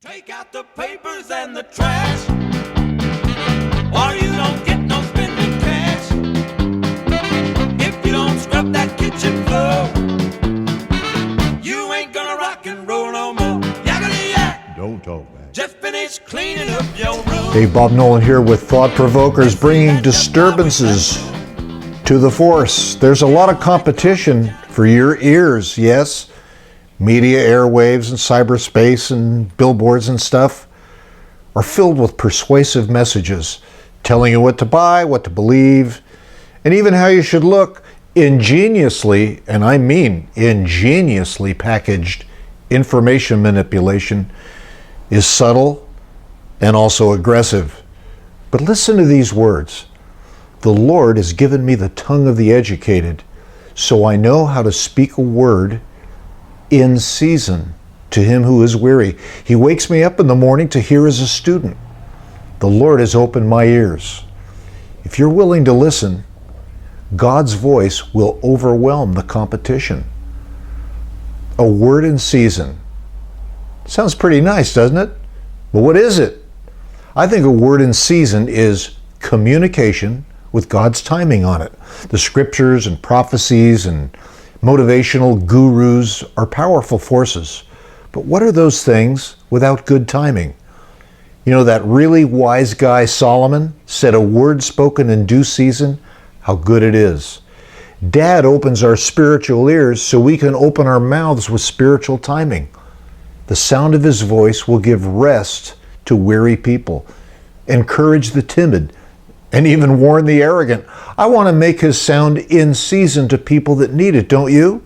Take out the papers and the trash, or you don't get no spending cash. If you don't scrub that kitchen floor, you ain't gonna rock and roll no more. Yakety yak! Don't talk, man. Just finished cleaning up your room. Hey, Bob Nolan here with Thought Provokers, bringing disturbances to the force. There's a lot of competition for your ears, yes? Media, airwaves, and cyberspace, and billboards and stuff are filled with persuasive messages telling you what to buy, what to believe, and even how you should look. Ingeniously, and I mean ingeniously packaged information manipulation is subtle and also aggressive. But listen to these words. The Lord has given me the tongue of the educated, so I know how to speak a word in season to him who is weary. He wakes me up in the morning to hear as a student. The Lord has opened my ears. If you're willing to listen, God's voice will overwhelm the competition. A word in season. Sounds pretty nice, doesn't it? But what is it? I think a word in season is communication with God's timing on it. The scriptures and prophecies and motivational gurus are powerful forces. But what are those things without good timing? You know, that really wise guy Solomon said, a word spoken in due season, how good it is. Dad opens our spiritual ears so we can open our mouths with spiritual timing. The sound of his voice will give rest to weary people, encourage the timid, and even warn the arrogant. I want to make his sound in season to people that need it, don't you?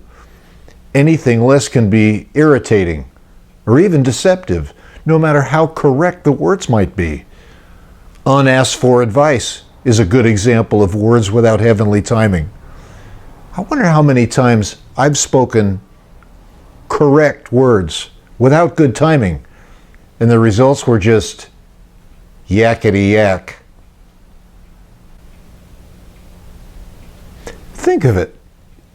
Anything less can be irritating or even deceptive, no matter how correct the words might be. Unasked for advice is a good example of words without heavenly timing. I wonder how many times I've spoken correct words without good timing, and the results were just yakety yak. Think of it.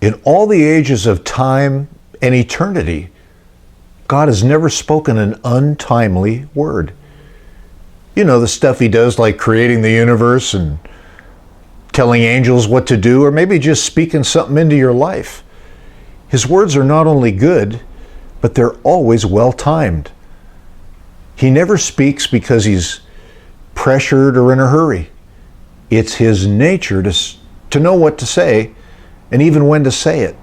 In all the ages of time and eternity, God has never spoken an untimely word. You know, the stuff he does, like creating the universe and telling angels what to do, or maybe just speaking something into your life. His words are not only good, but they're always well-timed. He never speaks because he's pressured or in a hurry. It's his nature to know what to say and even when to say it.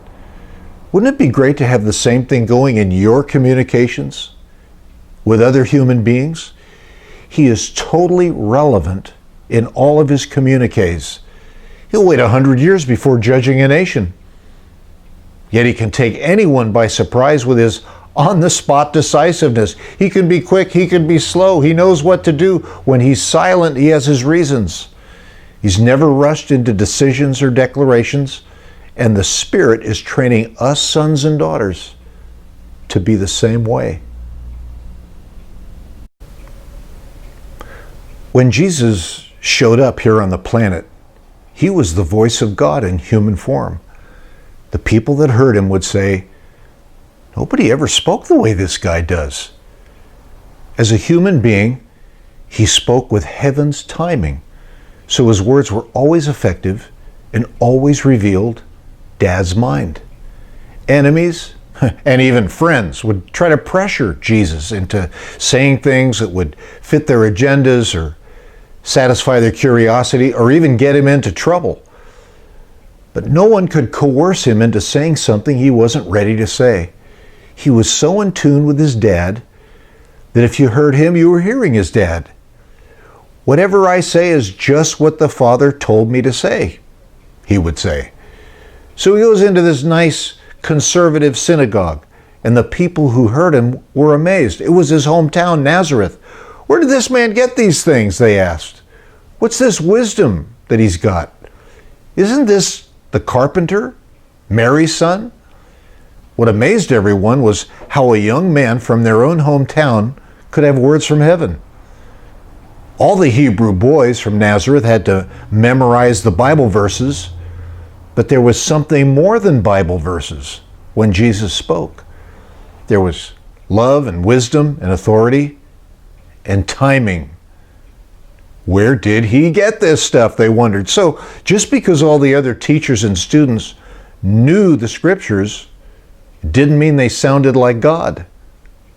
Wouldn't it be great to have the same thing going in your communications with other human beings? He is totally relevant in all of his communiques. He'll wait 100 years before judging a nation. Yet he can take anyone by surprise with his on-the-spot decisiveness. He can be quick, he can be slow. He knows what to do. When he's silent, he has his reasons. He's never rushed into decisions or declarations. And the Spirit is training us sons and daughters to be the same way. When Jesus showed up here on the planet, he was the voice of God in human form. The people that heard him would say, nobody ever spoke the way this guy does. As a human being, he spoke with heaven's timing, so his words were always effective and always revealed Dad's mind. Enemies and even friends would try to pressure Jesus into saying things that would fit their agendas or satisfy their curiosity or even get him into trouble. But no one could coerce him into saying something he wasn't ready to say. He was so in tune with his dad that if you heard him, you were hearing his dad. Whatever I say is just what the Father told me to say, he would say. So he goes into this nice conservative synagogue, and the people who heard him were amazed. It was his hometown, Nazareth. Where did this man get these things, they asked. What's this wisdom that he's got? Isn't this the carpenter, Mary's son? What amazed everyone was how a young man from their own hometown could have words from heaven. All the Hebrew boys from Nazareth had to memorize the Bible verses, but there was something more than Bible verses when Jesus spoke. There was love and wisdom and authority and timing. Where did he get this stuff, they wondered. So just because all the other teachers and students knew the scriptures didn't mean they sounded like God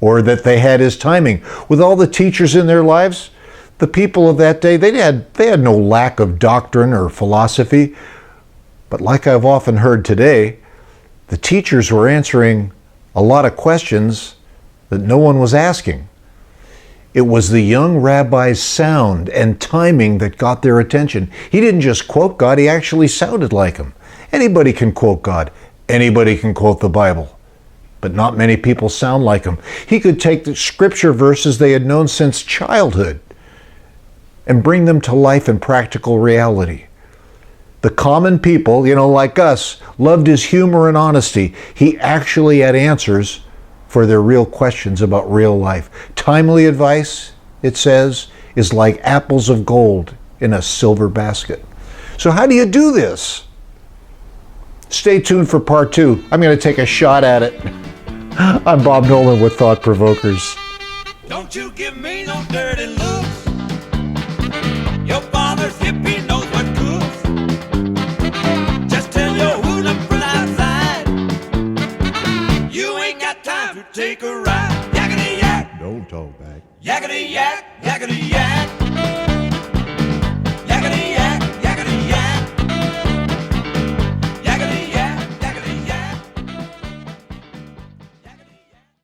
or that they had his timing. With all the teachers in their lives, the people of that day, they had no lack of doctrine or philosophy. But like I've often heard today, the teachers were answering a lot of questions that no one was asking. It was the young rabbi's sound and timing that got their attention. He didn't just quote God, he actually sounded like him. Anybody can quote God. Anybody can quote the Bible. But not many people sound like him. He could take the scripture verses they had known since childhood and bring them to life in practical reality. The common people, like us, loved his humor and honesty. He actually had answers for their real questions about real life. Timely advice, it says, is like apples of gold in a silver basket. So how do you do this? Stay tuned for part 2. I'm going to take a shot at it. I'm Bob Nolan with Thought Provokers. Don't you give me no dirty looks. Your father's hippie knows what cooks. Just tell your hula from outside. You ain't got time to take a ride. Yakety yak. Don't talk back. Yakety yak.